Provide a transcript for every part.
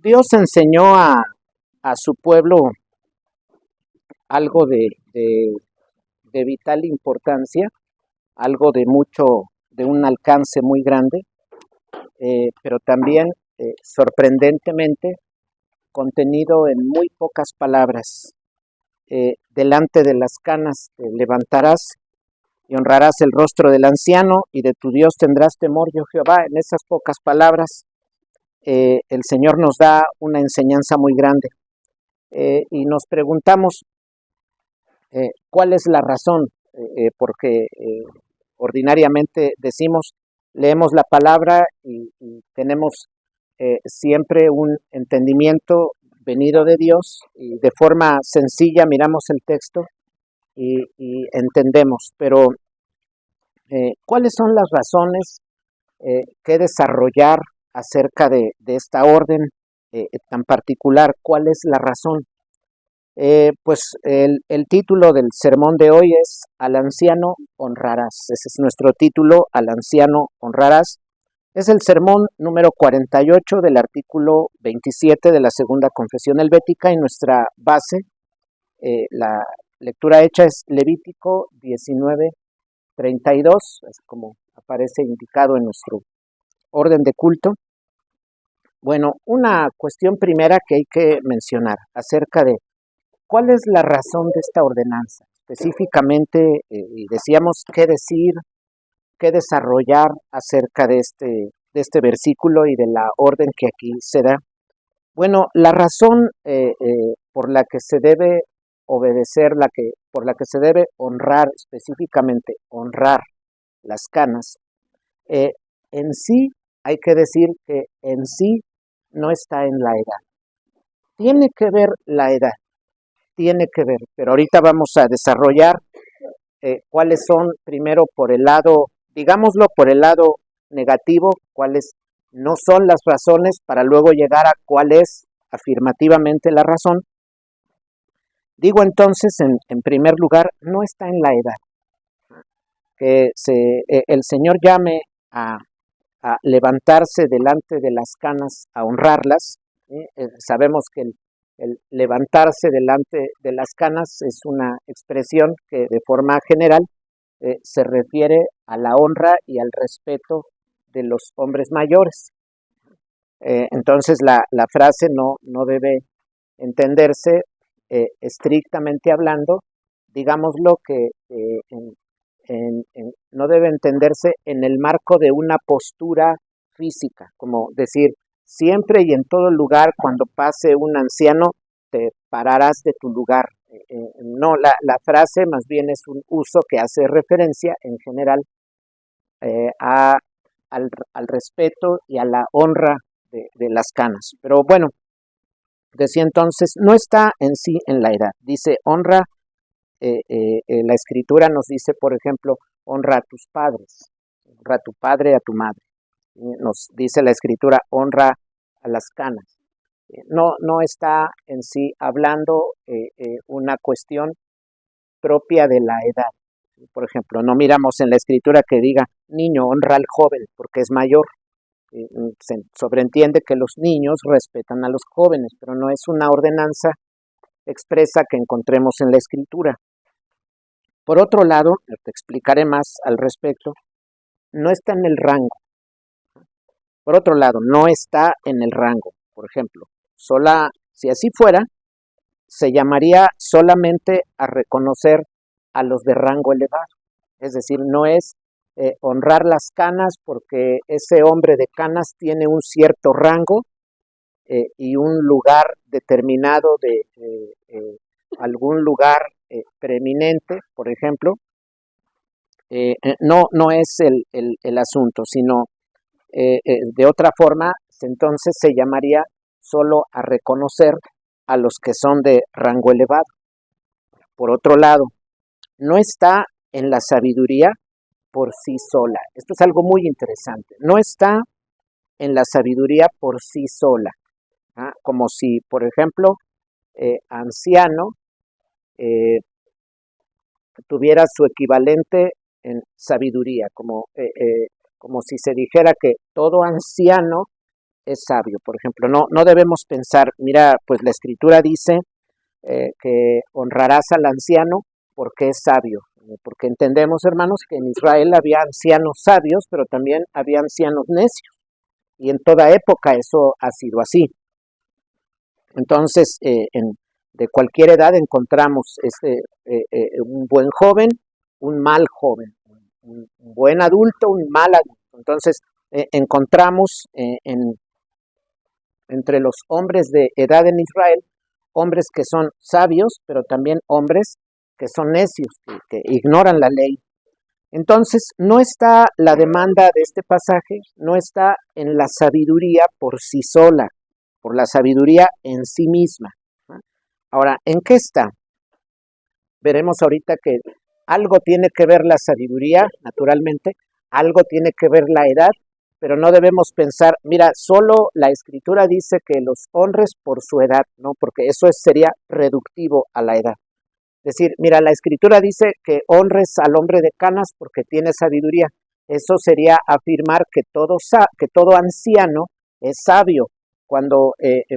Dios enseñó a su pueblo algo de vital importancia, algo de un alcance muy grande, pero también sorprendentemente contenido en muy pocas palabras. Delante de las canas te levantarás y honrarás el rostro del anciano y de tu Dios tendrás temor, yo Jehová. En esas pocas palabras, el Señor nos da una enseñanza muy grande. Y nos preguntamos cuál es la razón, porque ordinariamente decimos, leemos la palabra y tenemos siempre un entendimiento venido de Dios y de forma sencilla miramos el texto y entendemos, pero ¿cuáles son las razones que desarrollar acerca de esta orden tan particular? ¿Cuál es la razón? Pues el título del sermón de hoy es Al anciano honrarás. Ese es nuestro título, Al anciano honrarás. Es el sermón número 48 del artículo 27 de la Segunda Confesión Helvética y nuestra base, la lectura hecha es Levítico 19:32, es como aparece indicado en nuestro orden de culto. Bueno, una cuestión primera que hay que mencionar acerca de ¿cuál es la razón de esta ordenanza? Específicamente, y decíamos qué decir, qué desarrollar acerca de este versículo y de la orden que aquí se da. Bueno, la razón por la que se debe obedecer, por la que se debe honrar, específicamente honrar las canas, eh, en sí, hay que decir que en sí no está en la edad. Tiene que ver la edad, tiene que ver, pero ahorita vamos a desarrollar cuáles son primero por el lado, digámoslo por el lado negativo, cuáles no son las razones para luego llegar a cuál es afirmativamente la razón. Digo entonces, en primer lugar, no está en la edad. Que el Señor llame a levantarse delante de las canas, a honrarlas. Sabemos que el levantarse delante de las canas es una expresión que de forma general se refiere a la honra y al respeto de los hombres mayores. Entonces la frase no debe entenderse estrictamente hablando, digámoslo que no debe entenderse en el marco de una postura física, como decir, siempre y en todo lugar cuando pase un anciano te pararás de tu lugar. No, la frase más bien es un uso que hace referencia en general al respeto y a la honra de las canas. Pero bueno, decía entonces, no está en sí en la edad. Dice, honra, la escritura nos dice, por ejemplo, honra a tus padres, honra a tu padre y a tu madre. Nos dice la escritura, honra a las canas. No está en sí hablando una cuestión propia de la edad. Por ejemplo, no miramos en la escritura que diga, niño, honra al joven porque es mayor. Se sobreentiende que los niños respetan a los jóvenes, pero no es una ordenanza expresa que encontremos en la escritura. Por otro lado, te explicaré más al respecto, no está en el rango. Por otro lado, no está en el rango. Por ejemplo, si así fuera, se llamaría solamente a reconocer a los de rango elevado. Es decir, no es honrar las canas porque ese hombre de canas tiene un cierto rango y un lugar determinado de algún lugar preeminente, por ejemplo. No es el asunto, sino de otra forma, entonces se llamaría solo a reconocer a los que son de rango elevado. Por otro lado, no está en la sabiduría por sí sola. Esto es algo muy interesante. No está en la sabiduría por sí sola. Como si, por ejemplo, anciano tuviera su equivalente en sabiduría, como si se dijera que todo anciano es sabio. Por ejemplo, no debemos pensar, mira, pues la Escritura dice que honrarás al anciano porque es sabio. Porque entendemos, hermanos, que en Israel había ancianos sabios, pero también había ancianos necios. Y en toda época eso ha sido así. Entonces, de cualquier edad encontramos un buen joven, un mal joven, un buen adulto, un mal adulto. Entonces, encontramos entre los hombres de edad en Israel, hombres que son sabios, pero también hombres que son necios, que ignoran la ley. Entonces, no está la demanda de este pasaje, no está en la sabiduría por sí sola, por la sabiduría en sí misma. Ahora, ¿en qué está? Veremos ahorita que algo tiene que ver la sabiduría, naturalmente, algo tiene que ver la edad, pero no debemos pensar, mira, solo la Escritura dice que los honres por su edad, ¿no? Porque eso sería reductivo a la edad. Es decir, mira, la Escritura dice que honres al hombre de canas porque tiene sabiduría. Eso sería afirmar que todo anciano es sabio, cuando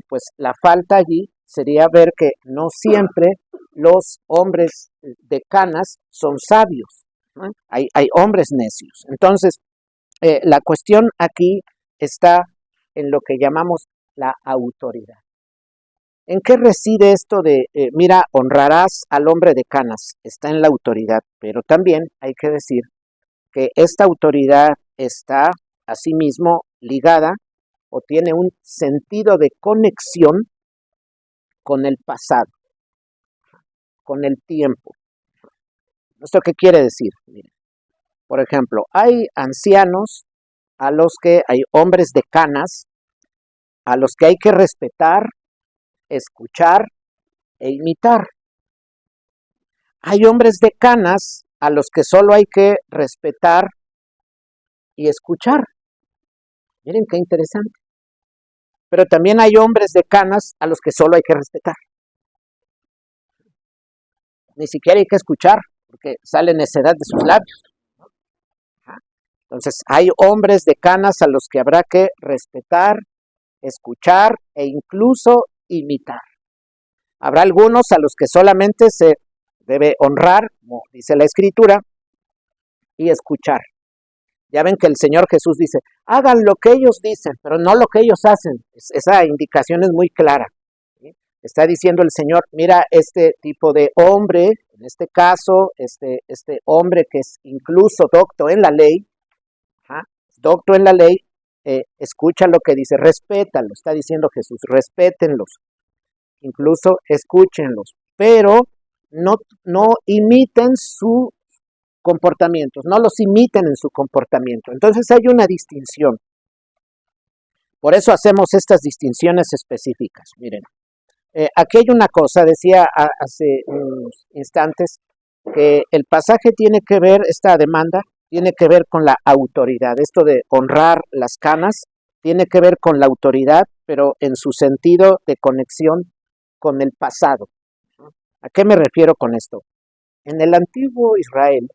pues la falta allí sería ver que no siempre los hombres de canas son sabios, ¿no? Hay hombres necios. Entonces, la cuestión aquí está en lo que llamamos la autoridad. ¿En qué reside esto de, mira, honrarás al hombre de canas? Está en la autoridad, pero también hay que decir que esta autoridad está asimismo ligada o tiene un sentido de conexión con el pasado, con el tiempo. ¿Esto qué quiere decir? Miren, por ejemplo, hay ancianos hay hombres de canas, a los que hay que respetar, escuchar e imitar. Hay hombres de canas a los que solo hay que respetar y escuchar. Miren qué interesante. Pero también hay hombres de canas a los que solo hay que respetar. Ni siquiera hay que escuchar, porque sale necedad de sus labios. Entonces, hay hombres de canas a los que habrá que respetar, escuchar e incluso imitar. Habrá algunos a los que solamente se debe honrar, como dice la Escritura, y escuchar. Ya ven que el Señor Jesús dice, hagan lo que ellos dicen, pero no lo que ellos hacen. Esa indicación es muy clara. ¿Sí? Está diciendo el Señor, mira, este tipo de hombre, en este caso, este hombre que es incluso docto en la ley, docto en la ley, escucha lo que dice, respétalo, está diciendo Jesús, respétenlos, incluso escúchenlos, pero no imiten su comportamientos, no los imiten en su comportamiento. Entonces hay una distinción. Por eso hacemos estas distinciones específicas. Miren, aquí hay una cosa, decía hace unos instantes, que el pasaje tiene que ver, esta demanda, tiene que ver con la autoridad. Esto de honrar las canas tiene que ver con la autoridad, pero en su sentido de conexión con el pasado. ¿A qué me refiero con esto? En el antiguo Israel,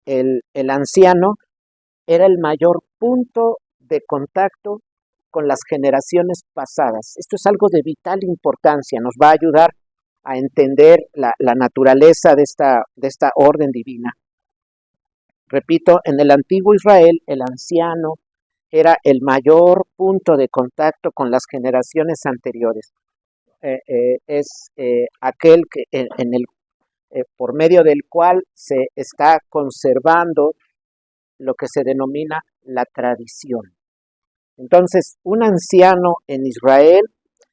el anciano era el mayor punto de contacto con las generaciones pasadas. Esto es algo de vital importancia, nos va a ayudar a entender la naturaleza de esta orden divina. Repito, en el antiguo Israel, el anciano era el mayor punto de contacto con las generaciones anteriores. Es aquel que por medio del cual se está conservando lo que se denomina la tradición. Entonces, un anciano en Israel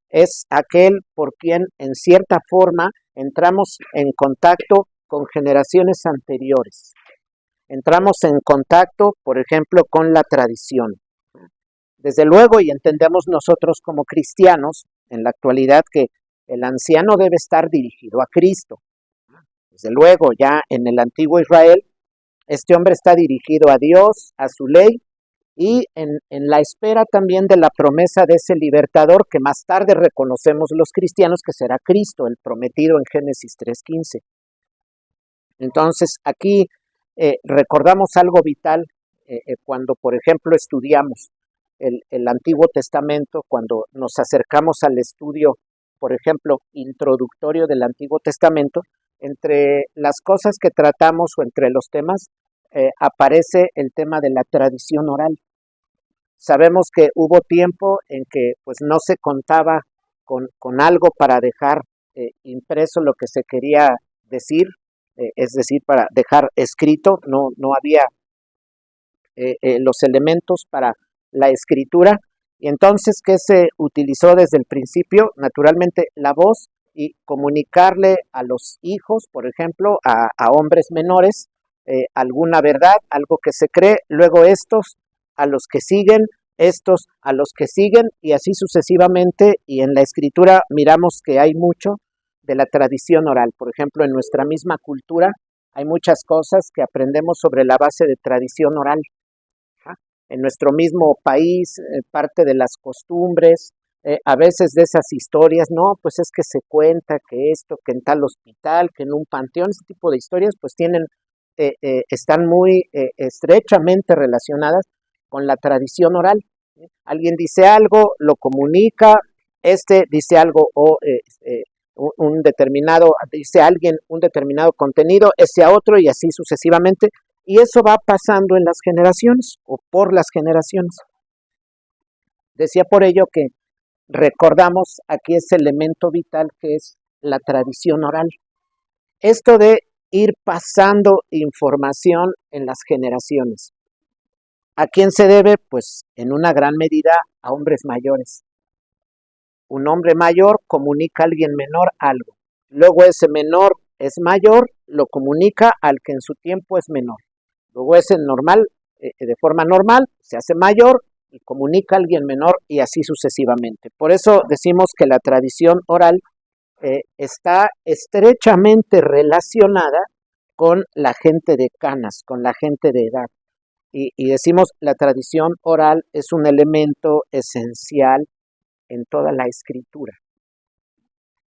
es aquel por quien, en cierta forma, entramos en contacto con generaciones anteriores. Entramos en contacto, por ejemplo, con la tradición. Desde luego, y entendemos nosotros como cristianos, en la actualidad, que el anciano debe estar dirigido a Cristo. Desde luego, ya en el antiguo Israel, este hombre está dirigido a Dios, a su ley, y en la espera también de la promesa de ese libertador que más tarde reconocemos los cristianos que será Cristo, el prometido en Génesis 3:15. Entonces, aquí recordamos algo vital cuando, por ejemplo, estudiamos el Antiguo Testamento, cuando nos acercamos al estudio, por ejemplo, introductorio del Antiguo Testamento, entre las cosas que tratamos o entre los temas, aparece el tema de la tradición oral. Sabemos que hubo tiempo en que pues no se contaba con algo para dejar impreso lo que se quería decir, es decir, para dejar escrito, no había los elementos para la escritura. Y entonces, ¿qué se utilizó desde el principio? Naturalmente, la voz y comunicarle a los hijos, por ejemplo, a hombres menores, alguna verdad, algo que se cree, luego estos a los que siguen, estos a los que siguen, y así sucesivamente. Y en la escritura miramos que hay mucho de la tradición oral. Por ejemplo, en nuestra misma cultura hay muchas cosas que aprendemos sobre la base de tradición oral. En nuestro mismo país, parte de las costumbres, a veces de esas historias, no, pues es que se cuenta que esto, que en tal hospital, que en un panteón, ese tipo de historias, pues están muy estrechamente relacionadas con la tradición oral. Alguien dice algo, lo comunica, dice algo o un determinado, dice alguien un determinado contenido, ese a otro y así sucesivamente. Y eso va pasando en las generaciones o por las generaciones. Decía por ello que recordamos aquí ese elemento vital que es la tradición oral. Esto de ir pasando información en las generaciones. ¿A quién se debe? Pues en una gran medida a hombres mayores. Un hombre mayor comunica a alguien menor algo. Luego ese menor es mayor, lo comunica al que en su tiempo es menor. Luego ese normal, de forma normal, se hace mayor y comunica a alguien menor y así sucesivamente. Por eso decimos que la tradición oral está estrechamente relacionada con la gente de canas, con la gente de edad. Y decimos la tradición oral es un elemento esencial en toda la escritura.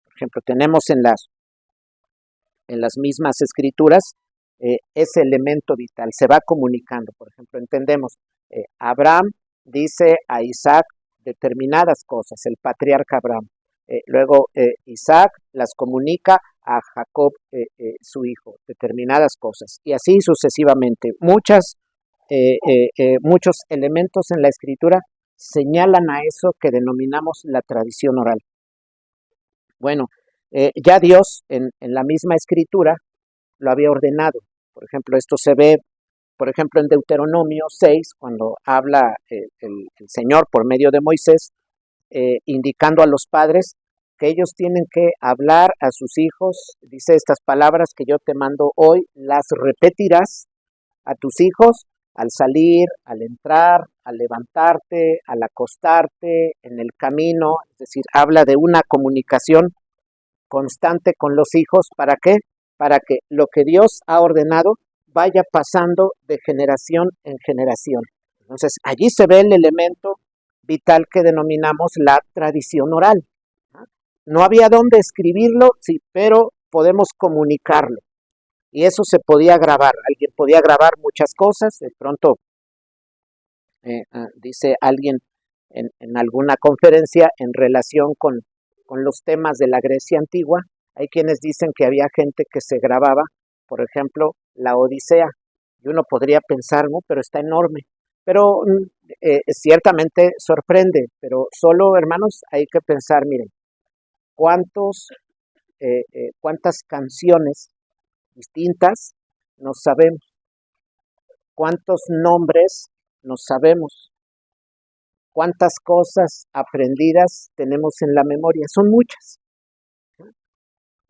Por ejemplo, tenemos en las mismas escrituras ese elemento vital, se va comunicando. Por ejemplo, entendemos, Abraham dice a Isaac determinadas cosas, el patriarca Abraham. Luego Isaac las comunica a Jacob, su hijo, determinadas cosas. Y así sucesivamente. Muchos elementos en la escritura señalan a eso que denominamos la tradición oral. Bueno, ya Dios en la misma escritura lo había ordenado. Por ejemplo, esto se ve, por ejemplo, en Deuteronomio 6, cuando habla el Señor por medio de Moisés, indicando a los padres que ellos tienen que hablar a sus hijos. Dice estas palabras que yo te mando hoy, las repetirás a tus hijos al salir, al entrar, al levantarte, al acostarte, en el camino. Es decir, habla de una comunicación constante con los hijos. ¿Para qué? Para que lo que Dios ha ordenado vaya pasando de generación en generación. Entonces, allí se ve el elemento vital que denominamos la tradición oral. No había dónde escribirlo, sí, pero podemos comunicarlo. Y eso se podía grabar. Alguien podía grabar muchas cosas. De pronto, dice alguien en alguna conferencia en relación con los temas de la Grecia antigua, hay quienes dicen que había gente que se grababa, por ejemplo, la Odisea. Y uno podría pensar, ¿no? Pero está enorme. Pero ciertamente sorprende. Pero solo, hermanos, hay que pensar, miren, cuántas canciones distintas nos sabemos, cuántos nombres nos sabemos, cuántas cosas aprendidas tenemos en la memoria. Son muchas.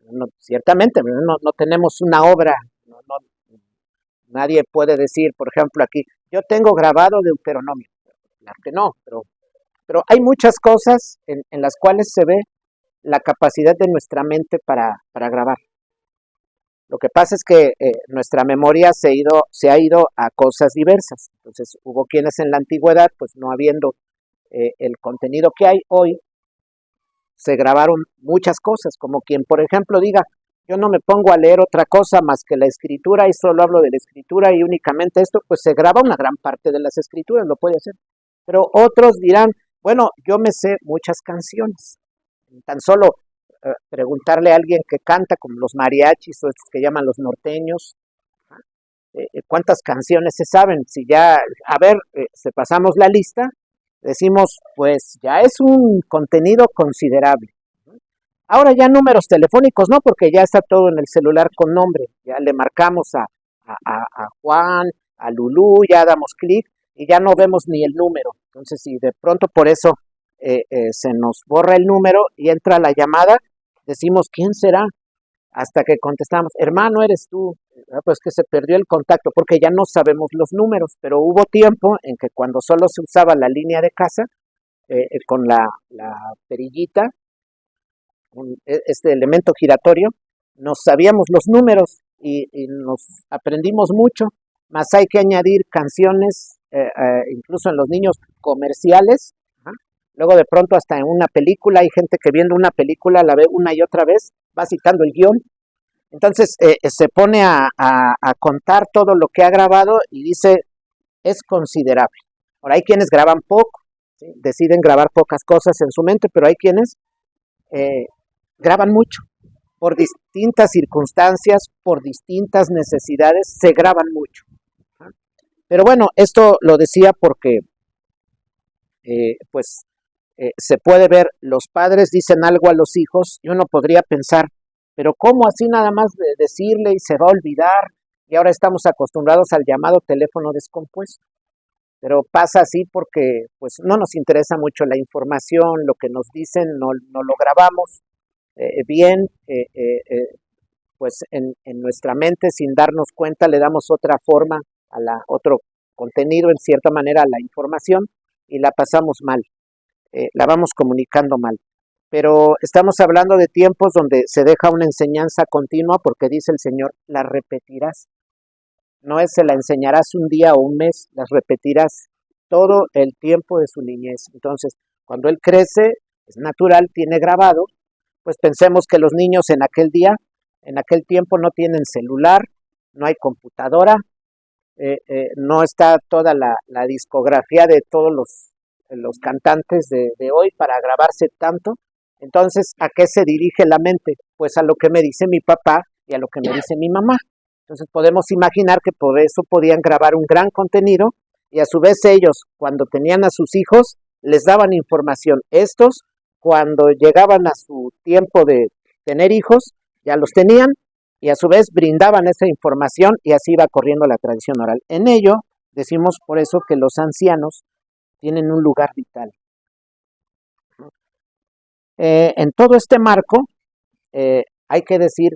No, ciertamente no tenemos una obra, nadie puede decir, por ejemplo, aquí, yo tengo grabado Deuteronomio. Claro que no, pero hay muchas cosas en las cuales se ve la capacidad de nuestra mente para grabar. Lo que pasa es que nuestra memoria se ha ido a cosas diversas. Entonces hubo quienes en la antigüedad, pues no habiendo el contenido que hay hoy, se grabaron muchas cosas, como quien, por ejemplo, diga, yo no me pongo a leer otra cosa más que la escritura y solo hablo de la escritura y únicamente esto, pues se graba una gran parte de las escrituras, lo puede hacer. Pero otros dirán, bueno, yo me sé muchas canciones. Tan solo preguntarle a alguien que canta, como los mariachis o estos que llaman los norteños, cuántas canciones se saben. Si ya, a ver, si pasamos la lista, decimos, pues ya es un contenido considerable. Ahora ya números telefónicos, no, porque ya está todo en el celular con nombre. Ya le marcamos a Juan, a Lulú, ya damos clic y ya no vemos ni el número. Entonces, si de pronto por eso se nos borra el número y entra la llamada, decimos, ¿quién será? Hasta que contestamos, hermano, eres tú. Pues que se perdió el contacto porque ya no sabemos los números, pero hubo tiempo en que cuando solo se usaba la línea de casa, con la perillita, este elemento giratorio, nos sabíamos los números y nos aprendimos mucho, más hay que añadir canciones, incluso en los niños comerciales. ¿Ah? Luego de pronto hasta en una película, hay gente que viendo una película la ve una y otra vez, va citando el guión, entonces se pone a contar todo lo que ha grabado y dice, es considerable. Ahora hay quienes graban poco, ¿sí? Deciden grabar pocas cosas en su mente, pero hay quienes eh, graban mucho. Por distintas circunstancias, por distintas necesidades, se graban mucho. ¿Ah? Pero bueno, esto lo decía porque pues se puede ver, los padres dicen algo a los hijos y uno podría pensar, pero ¿cómo así nada más de decirle y se va a olvidar? Y ahora estamos acostumbrados al llamado teléfono descompuesto. Pero pasa así porque pues no nos interesa mucho la información, lo que nos dicen no lo grabamos bien, pues en nuestra mente sin darnos cuenta le damos otra forma a otro contenido, en cierta manera, a la información y la pasamos mal, la vamos comunicando mal. Pero estamos hablando de tiempos donde se deja una enseñanza continua porque dice el Señor, la repetirás. No es se la enseñarás un día o un mes, las repetirás todo el tiempo de su niñez. Entonces, cuando él crece, es natural, tiene grabado, pues pensemos que los niños en aquel día, en aquel tiempo no tienen celular, no hay computadora, no está toda la discografía de todos los cantantes de hoy para grabarse tanto. Entonces, ¿a qué se dirige la mente? Pues a lo que me dice mi papá y a lo que me dice mi mamá. Entonces podemos imaginar que por eso podían grabar un gran contenido y a su vez ellos, cuando tenían a sus hijos, les daban información. Estos, cuando llegaban a su tiempo de tener hijos, ya los tenían y a su vez brindaban esa información y así iba corriendo la tradición oral. En ello, decimos por eso que los ancianos tienen un lugar vital. En todo este marco, hay que decir,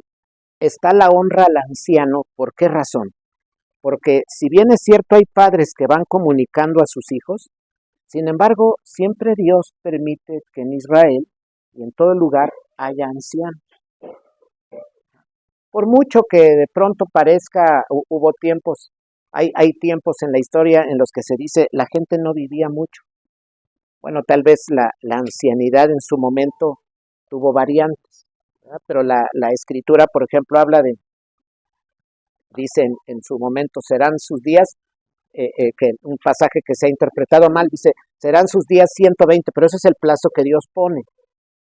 está la honra al anciano. ¿Por qué razón? Porque si bien es cierto hay padres que van comunicando a sus hijos, sin embargo, siempre Dios permite que en Israel y en todo lugar haya ancianos. Por mucho que de pronto parezca, hubo tiempos, hay tiempos en la historia en los que se dice la gente no vivía mucho. Bueno, tal vez la ancianidad en su momento tuvo variantes, ¿verdad? Pero la escritura, por ejemplo, dice en su momento, serán sus días, que un pasaje que se ha interpretado mal, dice, serán sus días 120, pero ese es el plazo que Dios pone.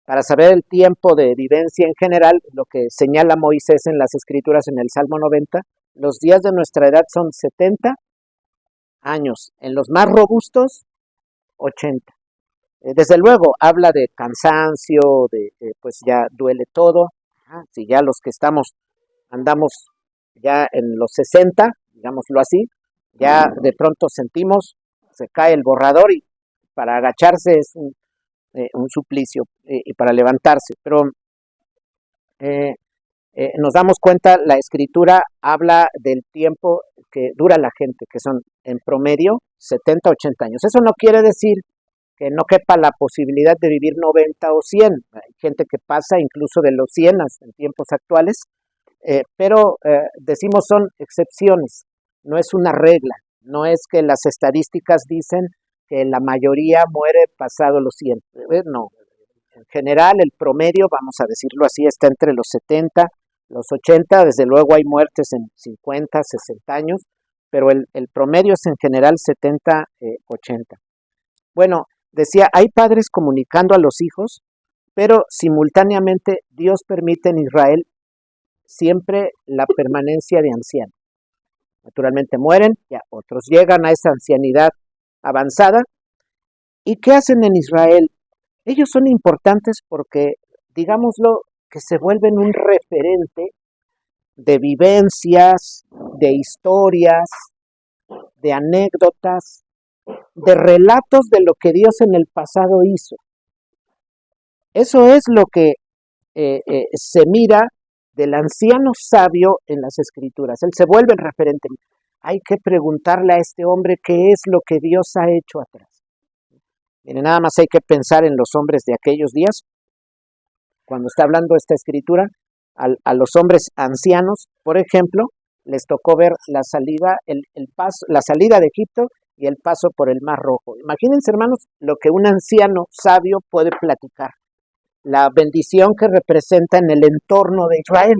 Para saber el tiempo de vivencia en general, lo que señala Moisés en las escrituras en el Salmo 90, los días de nuestra edad son 70 años, en los más robustos, 80. Desde luego, habla de cansancio, pues ya duele todo. Si ya los que andamos ya en los 60, digámoslo así, ya de pronto sentimos, se cae el borrador y para agacharse es un suplicio y para levantarse. Pero nos damos cuenta, la escritura habla del tiempo que dura la gente, que son en promedio 70, 80 años. Eso no quiere decir que no quepa la posibilidad de vivir 90 o 100. Hay gente que pasa incluso de los 100 en tiempos actuales, pero decimos son excepciones, no es una regla, no es que las estadísticas dicen que la mayoría muere pasado los 100. No, en general el promedio, vamos a decirlo así, está entre los 70, los 80, desde luego hay muertes en 50, 60 años, pero el promedio es en general 70, 80. Bueno, decía, hay padres comunicando a los hijos, pero simultáneamente Dios permite en Israel siempre la permanencia de ancianos. Naturalmente mueren, ya otros llegan a esa ancianidad avanzada. ¿Y qué hacen en Israel? Ellos son importantes porque, digámoslo, que se vuelven un referente de vivencias, de historias, de anécdotas, de relatos de lo que Dios en el pasado hizo. Eso es lo que se mira del anciano sabio en las escrituras. Él se vuelve el referente. Hay que preguntarle a este hombre qué es lo que Dios ha hecho atrás. Miren, nada más hay que pensar en los hombres de aquellos días, cuando está hablando esta escritura, a los hombres ancianos, por ejemplo, les tocó ver la salida, la salida de Egipto y el paso por el Mar Rojo. Imagínense, hermanos, lo que un anciano sabio puede platicar, la bendición que representa en el entorno de Israel.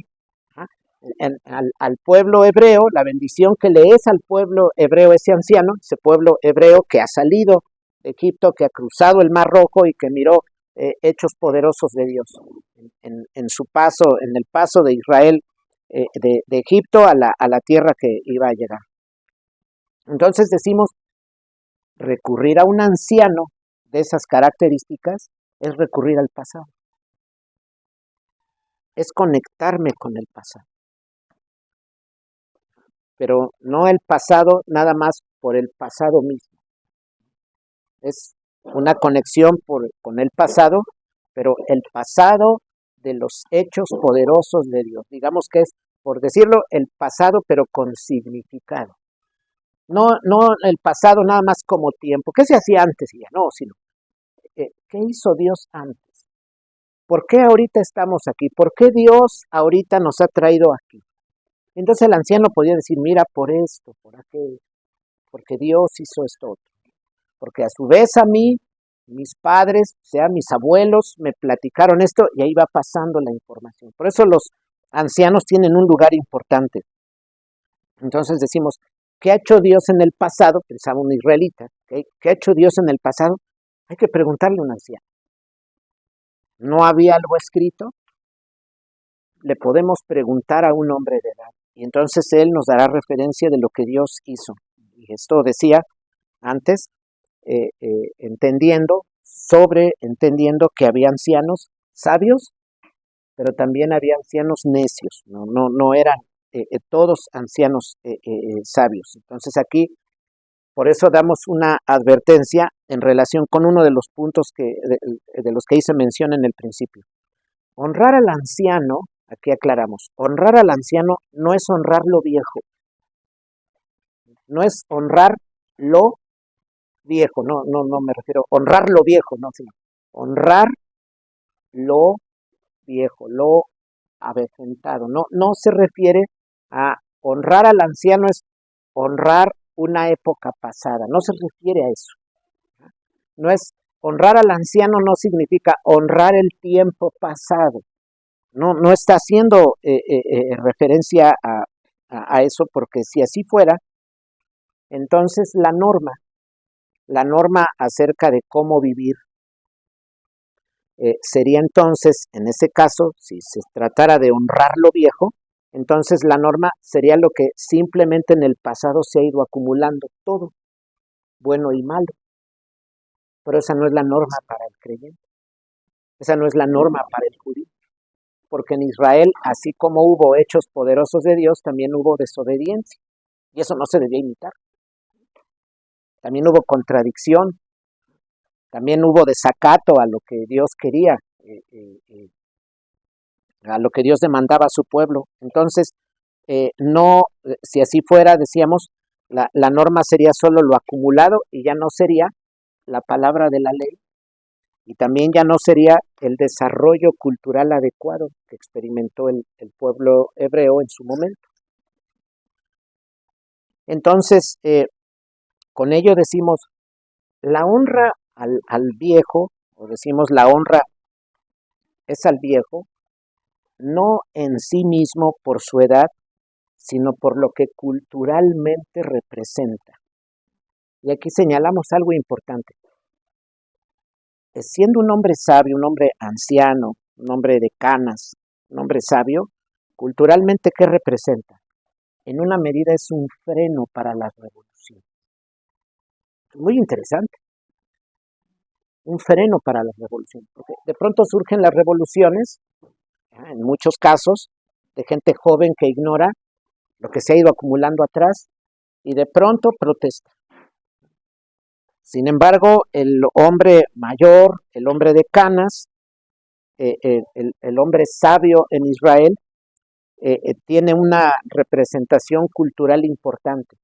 Al pueblo hebreo, la bendición que le es al pueblo hebreo ese anciano, ese pueblo hebreo que ha salido de Egipto, que ha cruzado el Mar Rojo y que miró hechos poderosos de Dios en su paso, en el paso de Israel de Egipto a la tierra que iba a llegar. Entonces decimos, recurrir a un anciano de esas características es recurrir al pasado, es conectarme con el pasado, pero no el pasado nada más por el pasado mismo, es una conexión con el pasado, pero el pasado de los hechos poderosos de Dios. Digamos que es, por decirlo, el pasado, pero con significado. No el pasado nada más como tiempo. ¿Qué se hacía antes? Y ya no, sino, ¿qué hizo Dios antes? ¿Por qué ahorita estamos aquí? ¿Por qué Dios ahorita nos ha traído aquí? Entonces el anciano podía decir, mira, por esto, por aquello, porque Dios hizo esto otro. Porque a su vez a mí, mis padres, o sea, mis abuelos, me platicaron esto y ahí va pasando la información. Por eso los ancianos tienen un lugar importante. Entonces decimos, ¿qué ha hecho Dios en el pasado? Pensaba un israelita, ¿qué ha hecho Dios en el pasado? Hay que preguntarle a un anciano. ¿No había algo escrito? Le podemos preguntar a un hombre de edad y entonces él nos dará referencia de lo que Dios hizo. Y esto decía antes, entendiendo que había ancianos sabios, pero también había ancianos necios, no eran todos ancianos sabios. Entonces aquí, por eso damos una advertencia en relación con uno de los puntos de los que hice mención en el principio. Honrar al anciano, aquí aclaramos, honrar al anciano no es honrar lo viejo, no es honrar lo viejo, no me refiero a honrar lo viejo, no, sino honrar lo viejo, lo avejentado. No se refiere a honrar al anciano, es honrar una época pasada, no se refiere a eso. No es honrar al anciano, no significa honrar el tiempo pasado. No está haciendo referencia a eso, porque si así fuera, entonces la norma acerca de cómo vivir, sería entonces, en ese caso, si se tratara de honrar lo viejo, entonces la norma sería lo que simplemente en el pasado se ha ido acumulando, todo, bueno y malo. Pero esa no es la norma para el creyente, esa no es la norma para el judío, porque en Israel, así como hubo hechos poderosos de Dios, también hubo desobediencia, y eso no se debía imitar. También hubo contradicción, también hubo desacato a lo que Dios quería, a lo que Dios demandaba a su pueblo. Entonces, si así fuera, decíamos, la norma sería solo lo acumulado y ya no sería la palabra de la ley, y también ya no sería el desarrollo cultural adecuado que experimentó el pueblo hebreo en su momento. Entonces, con ello decimos, la honra al viejo, o decimos la honra es al viejo, no en sí mismo por su edad, sino por lo que culturalmente representa. Y aquí señalamos algo importante. siendo un hombre sabio, un hombre anciano, un hombre de canas, un hombre sabio, culturalmente, ¿qué representa? En una medida es un freno para la revolución. Muy interesante, un freno para la revolución. Porque de pronto surgen las revoluciones, en muchos casos, de gente joven que ignora lo que se ha ido acumulando atrás y de pronto protesta. Sin embargo, el hombre mayor, el hombre de canas, el hombre sabio en Israel, tiene una representación cultural importante.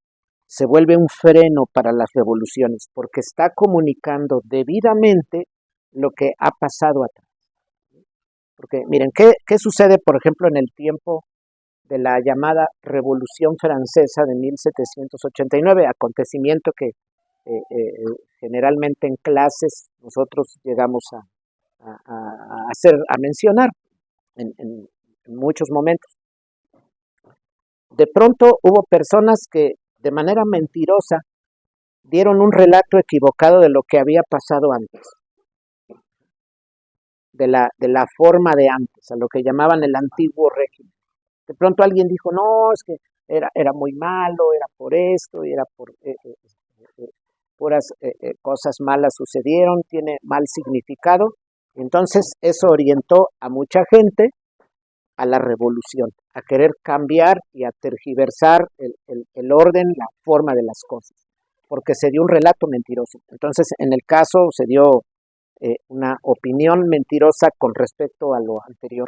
Se vuelve un freno para las revoluciones porque está comunicando debidamente lo que ha pasado atrás. Porque miren, ¿qué sucede, por ejemplo, en el tiempo de la llamada Revolución Francesa de 1789? Acontecimiento que generalmente en clases nosotros llegamos a mencionar en muchos momentos. De pronto hubo personas que de manera mentirosa dieron un relato equivocado de lo que había pasado antes, de la forma de antes, a lo que llamaban el antiguo régimen. De pronto alguien dijo, no, es que era muy malo, era por esto, y era por puras cosas malas sucedieron, tiene mal significado. Entonces eso orientó a mucha gente a la revolución, a querer cambiar y a tergiversar el orden, la forma de las cosas, porque se dio un relato mentiroso. Entonces, en el caso se dio una opinión mentirosa con respecto a lo anterior.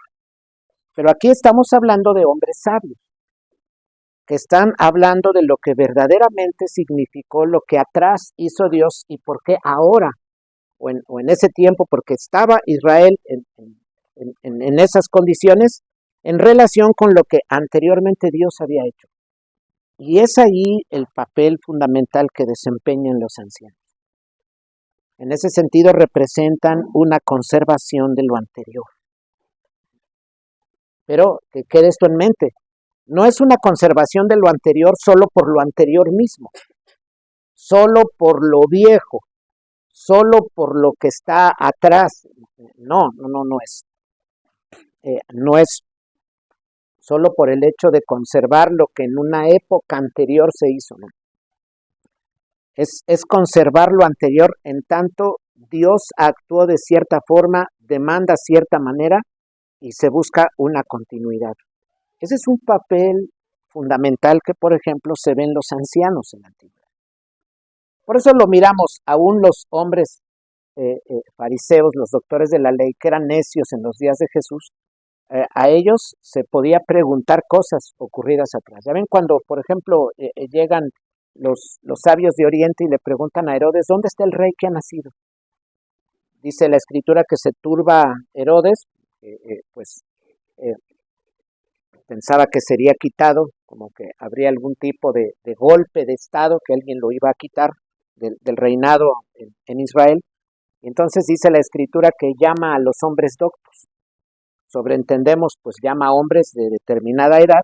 Pero aquí estamos hablando de hombres sabios, que están hablando de lo que verdaderamente significó lo que atrás hizo Dios y por qué ahora, o en ese tiempo, porque estaba Israel en esas condiciones, en relación con lo que anteriormente Dios había hecho. Y es ahí el papel fundamental que desempeñan los ancianos. En ese sentido representan una conservación de lo anterior. Pero que quede esto en mente, no es una conservación de lo anterior solo por lo anterior mismo, solo por lo viejo, solo por lo que está atrás. No es. No es solo por el hecho de conservar lo que en una época anterior se hizo, ¿no? Es conservar lo anterior en tanto Dios actuó de cierta forma, demanda cierta manera y se busca una continuidad. Ese es un papel fundamental que, por ejemplo, se ve en los ancianos en la antigüedad. Por eso lo miramos, aún los hombres fariseos, los doctores de la ley, que eran necios en los días de Jesús, a ellos se podía preguntar cosas ocurridas atrás. Ya ven cuando, por ejemplo, llegan los sabios de Oriente y le preguntan a Herodes, ¿dónde está el rey que ha nacido? Dice la escritura que se turba Herodes, pensaba que sería quitado, como que habría algún tipo de golpe de estado, que alguien lo iba a quitar del reinado en Israel. Y entonces dice la escritura que llama a los hombres doctos. Sobreentendemos, pues llama a hombres de determinada edad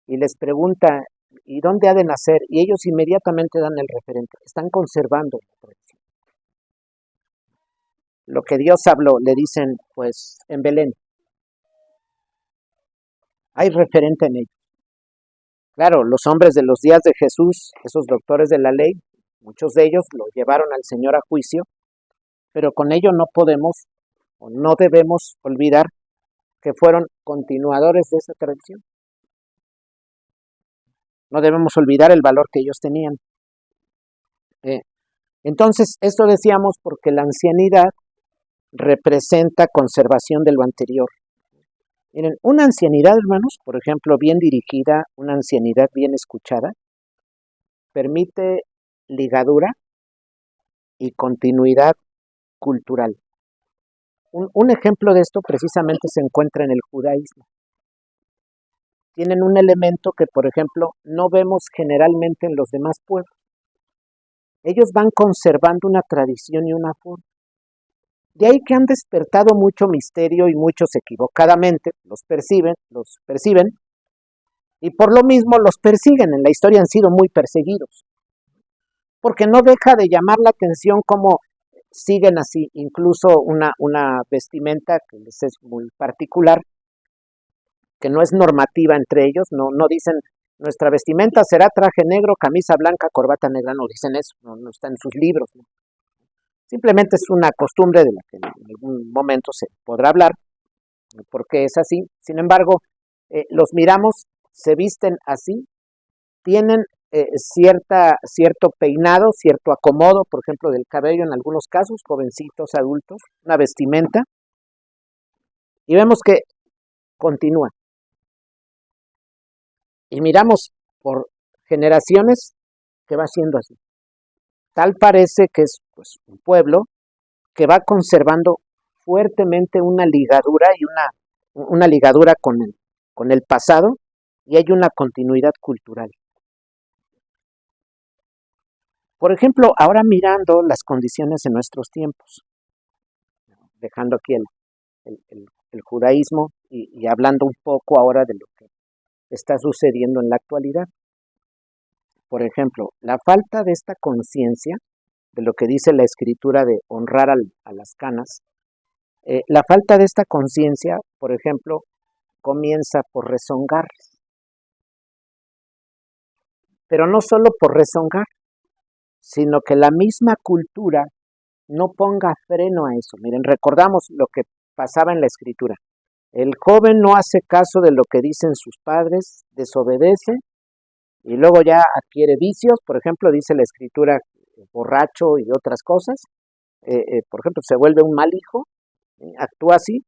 y les pregunta, ¿y dónde ha de nacer? Y ellos inmediatamente dan el referente, están conservando la tradición. Lo que Dios habló, le dicen, pues en Belén. Hay referente en ellos. Claro, los hombres de los días de Jesús, esos doctores de la ley, muchos de ellos lo llevaron al Señor a juicio, pero con ello no podemos o no debemos olvidar que fueron continuadores de esa tradición. No debemos olvidar el valor que ellos tenían. Entonces, esto decíamos porque la ancianidad representa conservación de lo anterior. Miren, una ancianidad, hermanos, por ejemplo, bien dirigida, una ancianidad bien escuchada, permite ligadura y continuidad cultural. Un ejemplo de esto precisamente se encuentra en el judaísmo. Tienen un elemento que, por ejemplo, no vemos generalmente en los demás pueblos. Ellos van conservando una tradición y una forma. De ahí que han despertado mucho misterio y muchos equivocadamente los perciben, y por lo mismo los persiguen. En la historia han sido muy perseguidos. Porque no deja de llamar la atención cómo siguen así, incluso una vestimenta que les es muy particular, que no es normativa entre ellos, no dicen nuestra vestimenta será traje negro, camisa blanca, corbata negra, no dicen eso, no está en sus libros, ¿no? Simplemente es una costumbre de la que en algún momento se podrá hablar, porque es así. Sin embargo, los miramos, se visten así, tienen cierto peinado, cierto acomodo, por ejemplo, del cabello en algunos casos, jovencitos, adultos, una vestimenta, y vemos que continúa. Y miramos por generaciones que va siendo así. Tal parece que es pues, un pueblo que va conservando fuertemente una ligadura y una ligadura con el pasado, y hay una continuidad cultural. Por ejemplo, ahora mirando las condiciones de nuestros tiempos, dejando aquí el judaísmo y hablando un poco ahora de lo que está sucediendo en la actualidad. Por ejemplo, la falta de esta conciencia de lo que dice la escritura de honrar a las canas, la falta de esta conciencia, por ejemplo, comienza por rezongar, pero no solo por rezongar, sino que la misma cultura no ponga freno a eso. Miren, recordamos lo que pasaba en la escritura. El joven no hace caso de lo que dicen sus padres, desobedece y luego ya adquiere vicios, por ejemplo, dice la escritura, borracho y otras cosas. Por ejemplo, se vuelve un mal hijo, actúa así.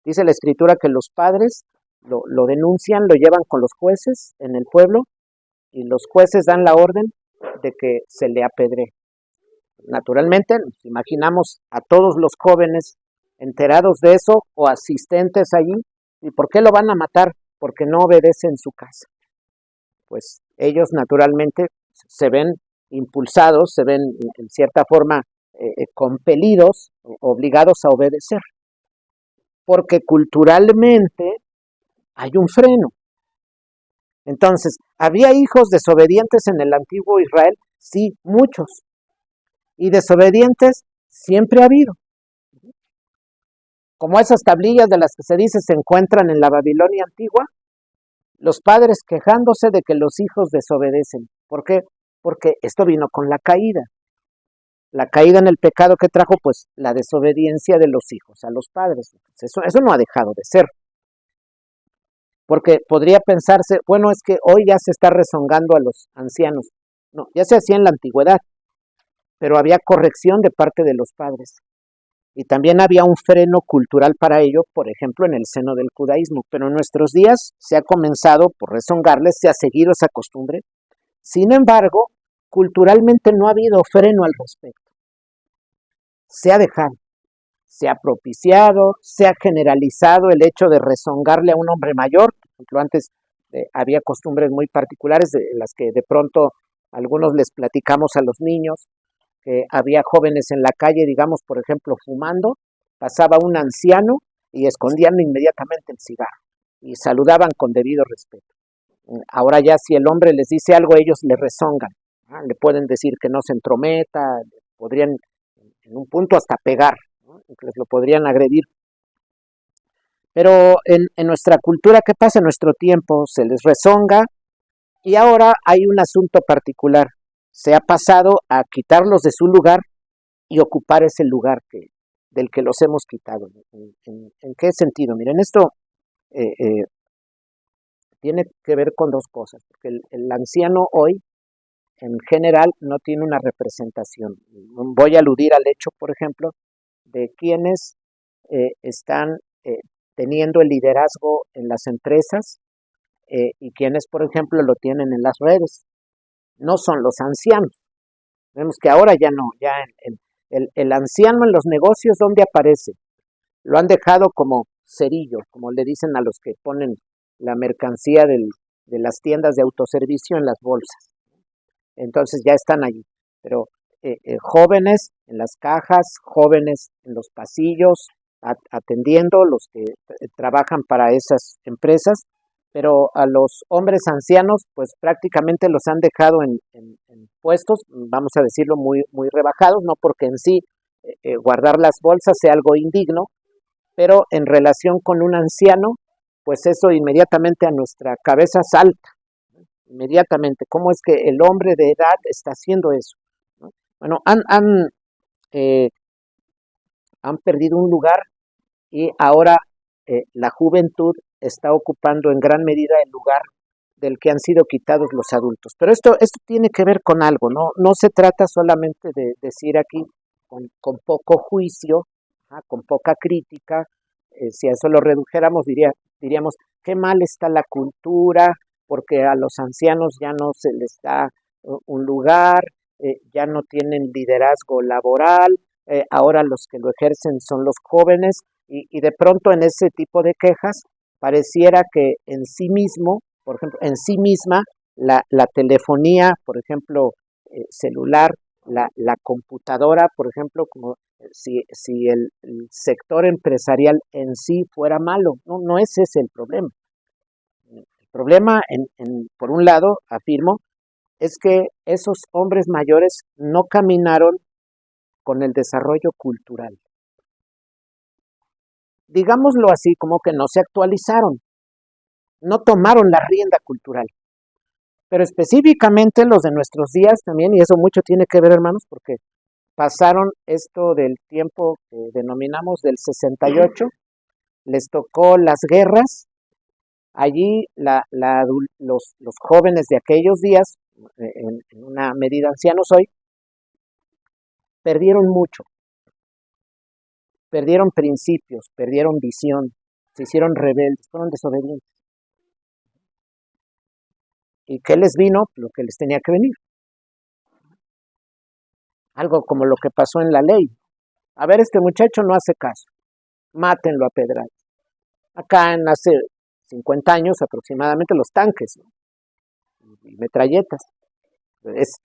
Dice la escritura que los padres lo denuncian, lo llevan con los jueces en el pueblo y los jueces dan la orden de que se le apedree. Naturalmente, nos imaginamos a todos los jóvenes enterados de eso o asistentes allí. ¿Y por qué lo van a matar? Porque no obedece en su casa. Pues ellos naturalmente se ven impulsados, se ven en cierta forma compelidos, obligados a obedecer, porque culturalmente hay un freno. Entonces, ¿había hijos desobedientes en el antiguo Israel? Sí, muchos. Y desobedientes siempre ha habido. Como esas tablillas de las que se dice se encuentran en la Babilonia antigua, los padres quejándose de que los hijos desobedecen. ¿Por qué? Porque esto vino con la caída. La caída en el pecado que trajo, pues, la desobediencia de los hijos a los padres. Eso no ha dejado de ser. Porque podría pensarse, bueno, es que hoy ya se está rezongando a los ancianos. No, ya se hacía en la antigüedad, pero había corrección de parte de los padres. Y también había un freno cultural para ello, por ejemplo, en el seno del judaísmo. Pero en nuestros días se ha comenzado, por rezongarles, se ha seguido esa costumbre. Sin embargo, culturalmente no ha habido freno al respecto. Se ha dejado, se ha propiciado, se ha generalizado el hecho de rezongarle a un hombre mayor. Por ejemplo, antes había costumbres muy particulares de las que de pronto algunos les platicamos a los niños, que había jóvenes en la calle, digamos, por ejemplo, fumando, pasaba un anciano y escondían inmediatamente el cigarro y saludaban con debido respeto. Ahora ya si el hombre les dice algo, ellos le rezongan, ¿no? Le pueden decir que no se entrometa, podrían en un punto hasta pegar, ¿no? Les lo podrían agredir. Pero en nuestra cultura, ¿qué pasa? En nuestro tiempo se les rezonga y ahora hay un asunto particular. Se ha pasado a quitarlos de su lugar y ocupar ese lugar del que los hemos quitado. ¿En qué sentido? Miren, esto eh, eh, tiene que ver con dos cosas, porque el anciano hoy en general no tiene una representación. Voy a aludir al hecho, por ejemplo, de quienes están teniendo el liderazgo en las empresas y quienes, por ejemplo, lo tienen en las redes. No son los ancianos. Vemos que ahora ya no, ya el anciano en los negocios, ¿dónde aparece? Lo han dejado como cerillo, como le dicen a los que ponen la mercancía de las tiendas de autoservicio en las bolsas. Entonces ya están allí. Pero jóvenes en las cajas, jóvenes en los pasillos, atendiendo los que trabajan para esas empresas, pero a los hombres ancianos pues prácticamente los han dejado en puestos, vamos a decirlo, muy, muy rebajados, no porque en sí guardar las bolsas sea algo indigno, pero en relación con un anciano, pues eso inmediatamente a nuestra cabeza salta, inmediatamente. ¿Cómo es que el hombre de edad está haciendo eso? ¿No? Bueno, eh, han perdido un lugar y ahora la juventud está ocupando en gran medida el lugar del que han sido quitados los adultos. Pero esto tiene que ver con algo, ¿no? No se trata solamente de decir aquí con poco juicio, con poca crítica. Si a eso lo redujéramos, diríamos, qué mal está la cultura, porque a los ancianos ya no se les da un lugar, ya no tienen liderazgo laboral, ahora los que lo ejercen son los jóvenes, y de pronto en ese tipo de quejas pareciera que en sí mismo, por ejemplo, en sí misma, la telefonía, por ejemplo, celular, la computadora, por ejemplo, como si el sector empresarial en sí fuera malo. No, no ese es el problema. El problema, por un lado, afirmo, es que esos hombres mayores no caminaron con el desarrollo cultural. Digámoslo así, como que no se actualizaron, no tomaron la rienda cultural. Pero específicamente los de nuestros días también, y eso mucho tiene que ver, hermanos, porque pasaron esto del tiempo que denominamos del 68, les tocó las guerras, allí los jóvenes de aquellos días, en una medida ancianos hoy, perdieron mucho, perdieron principios, perdieron visión, se hicieron rebeldes, fueron desobedientes. ¿Y qué les vino? Lo que les tenía que venir. Algo como lo que pasó en la ley. A ver, este muchacho no hace caso, mátenlo a pedradas. Acá en hace 50 años aproximadamente los tanques, ¿no? Y metralletas. Es,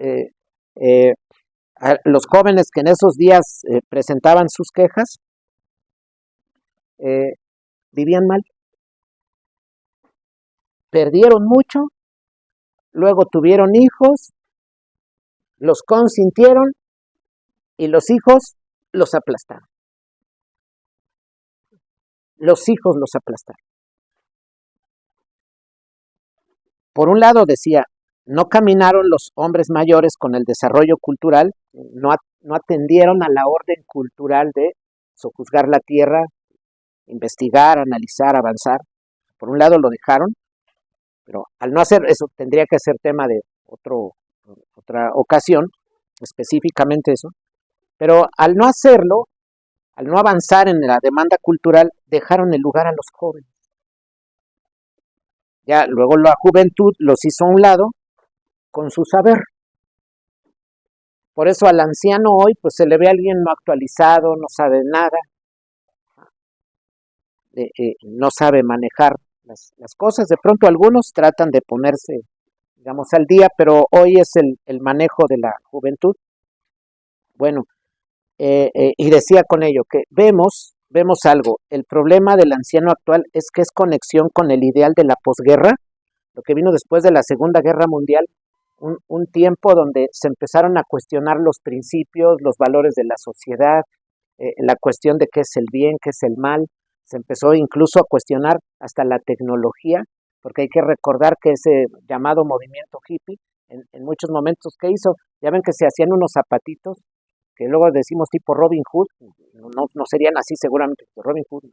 los jóvenes que en esos días presentaban sus quejas eh, vivían mal, perdieron mucho, luego tuvieron hijos, los consintieron y los hijos los aplastaron. Los hijos los aplastaron. Por un lado decía, no caminaron los hombres mayores con el desarrollo cultural, no atendieron a la orden cultural de sojuzgar la tierra, investigar, analizar, avanzar. Por un lado lo dejaron, pero al no hacer eso tendría que ser tema de otra ocasión, específicamente eso, pero al no hacerlo, al no avanzar en la demanda cultural, dejaron el lugar a los jóvenes. Ya luego la juventud los hizo a un lado con su saber. Por eso al anciano hoy pues se le ve a alguien no actualizado, no sabe nada, no sabe manejar las cosas. De pronto algunos tratan de ponerse, digamos, al día, pero hoy es el manejo de la juventud. Bueno, y decía con ello que vemos algo. El problema del anciano actual es que es conexión con el ideal de la posguerra, lo que vino después de la Segunda Guerra Mundial, un tiempo donde se empezaron a cuestionar los principios, los valores de la sociedad, la cuestión de qué es el bien, qué es el mal. Se empezó incluso a cuestionar hasta la tecnología, porque hay que recordar que ese llamado movimiento hippie, en muchos momentos, ¿qué hizo? Ya ven que se hacían unos zapatitos, que luego decimos tipo Robin Hood, no serían así seguramente, Robin Hood,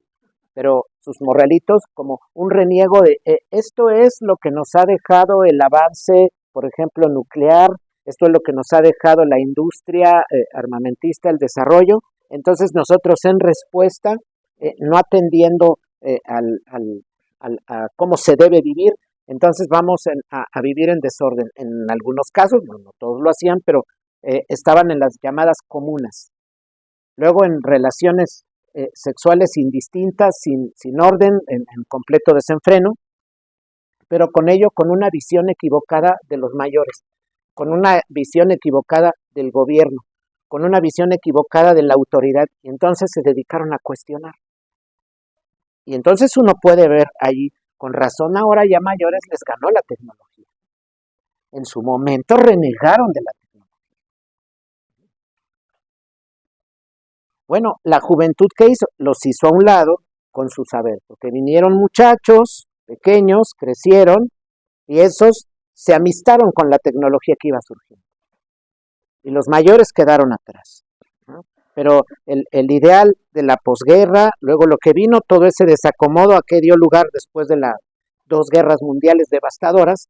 pero sus morralitos como un reniego de esto es lo que nos ha dejado el avance, por ejemplo, nuclear, esto es lo que nos ha dejado la industria armamentista, el desarrollo. Entonces nosotros en respuesta, no atendiendo a cómo se debe vivir, entonces vamos a vivir en desorden. En algunos casos, no todos lo hacían, pero estaban en las llamadas comunas. Luego en relaciones sexuales indistintas, sin orden, en completo desenfreno, pero con ello con una visión equivocada de los mayores, con una visión equivocada del gobierno, con una visión equivocada de la autoridad, y entonces se dedicaron a cuestionar. Y entonces uno puede ver allí, con razón ahora ya mayores les ganó la tecnología. En su momento renegaron de la tecnología. Bueno, la juventud que hizo, los hizo a un lado con su saber, porque vinieron muchachos pequeños, crecieron y esos se amistaron con la tecnología que iba surgiendo y los mayores quedaron atrás, ¿no? Pero el ideal de la posguerra, luego lo que vino, todo ese desacomodo a que dio lugar después de las dos guerras mundiales devastadoras,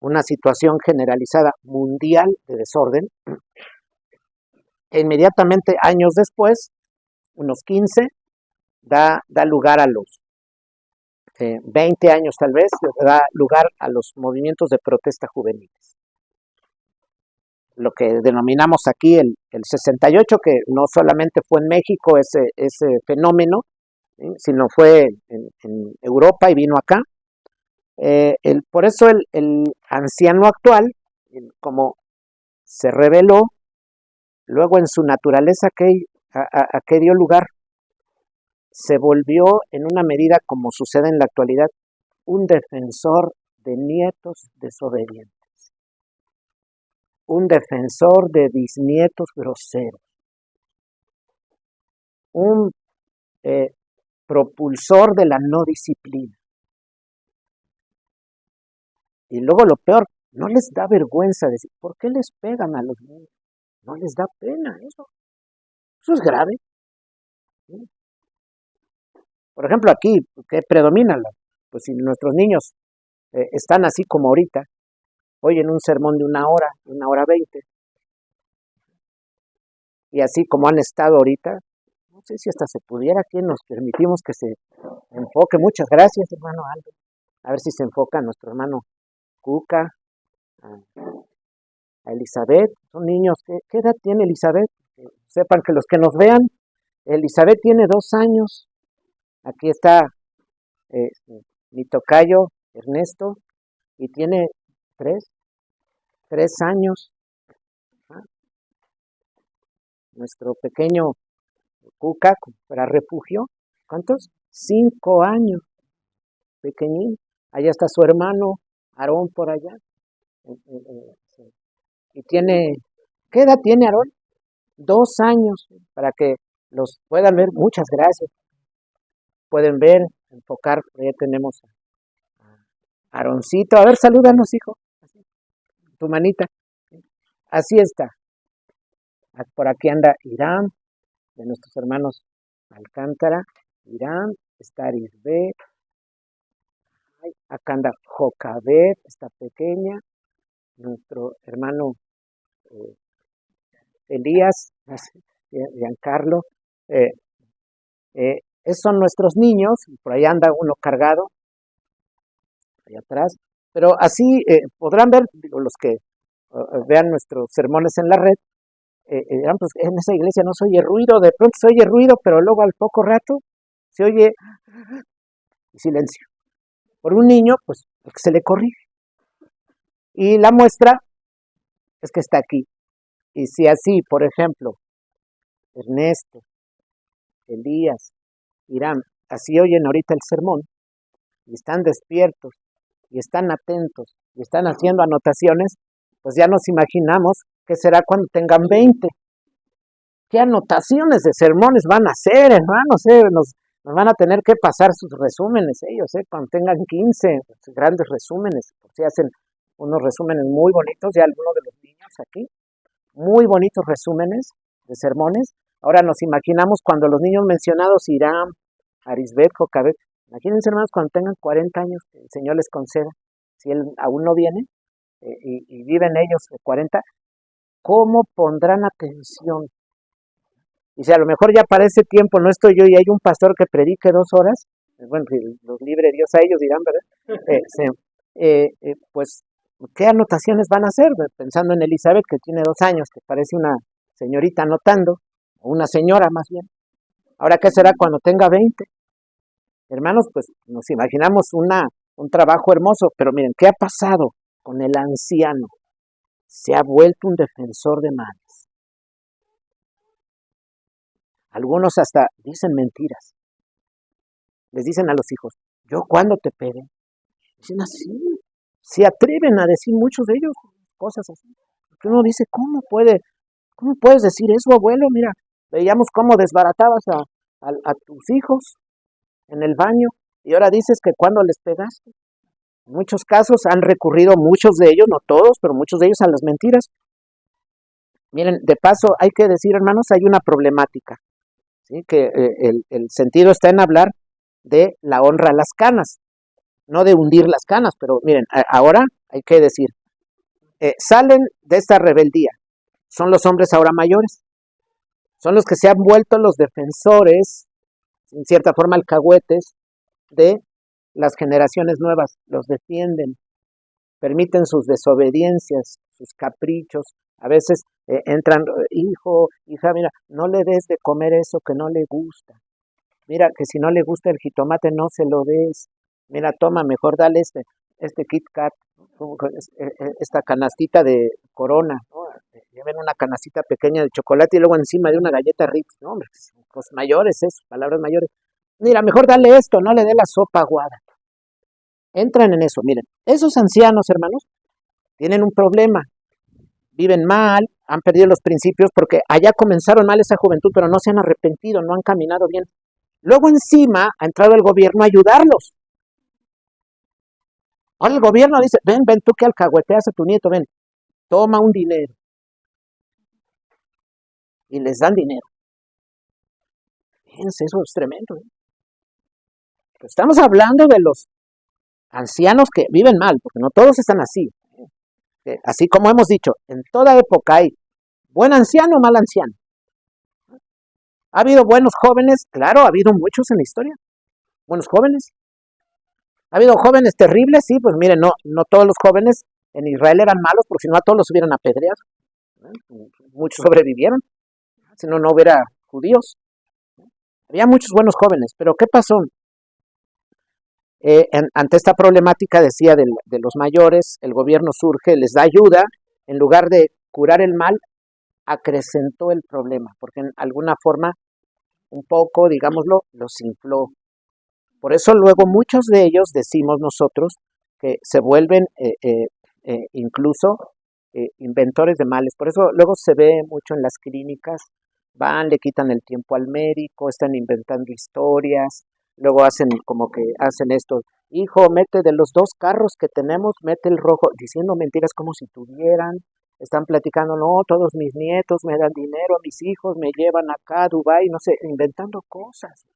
una situación generalizada mundial de desorden, e inmediatamente años después, unos 15, da lugar a los 20 años tal vez, da lugar a los movimientos de protesta juveniles. Lo que denominamos aquí el 68, que no solamente fue en México ese fenómeno, ¿sí?, sino fue en Europa y vino acá. Por eso el anciano actual, como se reveló, luego en su naturaleza a qué dio lugar, se volvió en una medida como sucede en la actualidad, un defensor de nietos desobedientes, un defensor de bisnietos groseros, un propulsor de la no disciplina. Y luego lo peor, no les da vergüenza decir, ¿por qué les pegan a los niños? No les da pena eso. Eso es grave, ¿sí? Por ejemplo, aquí, ¿qué predomina? Pues si nuestros niños están así como ahorita, oyen un sermón de 1 hora 20, y así como han estado ahorita, no sé si hasta se pudiera que nos permitimos que se enfoque. Muchas gracias, hermano Aldo. A ver si se enfoca nuestro hermano Cuca, a Elizabeth. Son niños. ¿Qué edad tiene Elizabeth? Sepan que los que nos vean, Elizabeth tiene 2 años. Aquí está mi tocayo Ernesto, y tiene 3 años. Nuestro pequeño Cuca para refugio, ¿cuántos? 5 años, pequeñín. Allá está su hermano Aarón por allá. Y tiene, ¿qué edad tiene Aarón? 2 años, para que los puedan ver. Muchas gracias. Pueden ver, enfocar, ya tenemos a Aaroncito. A ver, salúdanos, hijo. Tu manita. Así está. Por aquí anda Irán, de nuestros hermanos Alcántara. Irán, está Arisbet. Acá anda Jocabet, esta pequeña. Nuestro hermano Elías, Giancarlo. Esos son nuestros niños. Por ahí anda uno cargado, allá atrás. Pero así podrán ver, digo, los que vean nuestros sermones en la red, pues en esa iglesia no se oye ruido, de pronto se oye ruido, pero luego al poco rato se oye silencio. Por un niño, pues se le corrige. Y la muestra es que está aquí. Y si así, por ejemplo, Ernesto, Elías, Irán, así oyen ahorita el sermón, y están despiertos, y están atentos, y están haciendo anotaciones, pues ya nos imaginamos qué será cuando tengan 20. ¿Qué anotaciones de sermones van a hacer, hermanos? Nos van a tener que pasar sus resúmenes ellos, cuando tengan 15, grandes resúmenes. Si hacen unos resúmenes muy bonitos, ya algunos de los niños aquí, muy bonitos resúmenes de sermones. Ahora nos imaginamos cuando los niños mencionados, Irán, Arisbet, Jocabet, imagínense, hermanos, cuando tengan 40 años, que el Señor les conceda, si Él aún no viene, y viven ellos 40, ¿cómo pondrán atención? Y si a lo mejor ya para ese tiempo no estoy yo y hay un pastor que predique 2 horas, bueno, los libre Dios a ellos, dirán, ¿verdad? Pues, ¿qué anotaciones van a hacer? Pensando en Elizabeth, que tiene 2 años, que parece una señorita anotando, o una señora más bien. Ahora, ¿qué será cuando tenga 20? Hermanos, pues nos imaginamos un trabajo hermoso, pero miren, ¿qué ha pasado con el anciano? Se ha vuelto un defensor de males. Algunos hasta dicen mentiras. Les dicen a los hijos, ¿yo cuándo te pegué? Dicen así. Se atreven a decir muchos de ellos cosas así. Porque uno dice, ¿cómo puedes decir eso, abuelo? Mira, Veíamos cómo desbaratabas a tus hijos en el baño y ahora dices que cuando les pegaste. En muchos casos han recurrido muchos de ellos, no todos, pero muchos de ellos a las mentiras. Miren, de paso hay que decir, hermanos, hay una problemática, ¿sí? Que el sentido está en hablar de la honra a las canas, no de hundir las canas, pero miren, ahora hay que decir, salen de esta rebeldía, son los hombres ahora mayores, son los que se han vuelto los defensores, en cierta forma alcahuetes, de las generaciones nuevas, los defienden, permiten sus desobediencias, sus caprichos, a veces entran, hijo, hija, mira, no le des de comer eso que no le gusta, mira, que si no le gusta el jitomate no se lo des, mira, toma, mejor dale este Kit Kat, esta canastita de Corona, ¿no? Lleven una canastita pequeña de chocolate y luego encima de una galleta Ritz, no, hombre, pues mayores, palabras mayores. Mira, mejor dale esto, no le dé la sopa aguada. Entran en eso, miren, esos ancianos, hermanos, tienen un problema, viven mal, han perdido los principios porque allá comenzaron mal esa juventud, pero no se han arrepentido, no han caminado bien. Luego encima ha entrado el gobierno a ayudarlos. Ahora el gobierno dice, ven tú que alcahueteas a tu nieto, ven, toma un dinero. Y les dan dinero. Fíjense, eso es tremendo. Estamos hablando de los ancianos que viven mal, porque no todos están así. Así como hemos dicho, en toda época hay buen anciano o mal anciano. ¿Ha habido buenos jóvenes? Claro, ha habido muchos en la historia. Buenos jóvenes. ¿Ha habido jóvenes terribles? Sí, pues miren, no todos los jóvenes en Israel eran malos, porque si no a todos los hubieran apedreado. Muchos sobrevivieron, si no hubiera judíos. Había muchos buenos jóvenes, pero ¿qué pasó? Ante esta problemática, decía, de los mayores, el gobierno surge, les da ayuda, en lugar de curar el mal, acrecentó el problema, porque en alguna forma, un poco, digámoslo, los infló. Por eso luego muchos de ellos, decimos nosotros, que se vuelven incluso inventores de males. Por eso luego se ve mucho en las clínicas, van, le quitan el tiempo al médico, están inventando historias, luego hacen como que hacen esto, hijo, mete de los 2 carros que tenemos, mete el rojo, diciendo mentiras como si tuvieran, están platicando, no, todos mis nietos me dan dinero, mis hijos me llevan acá a Dubái, no sé, inventando cosas.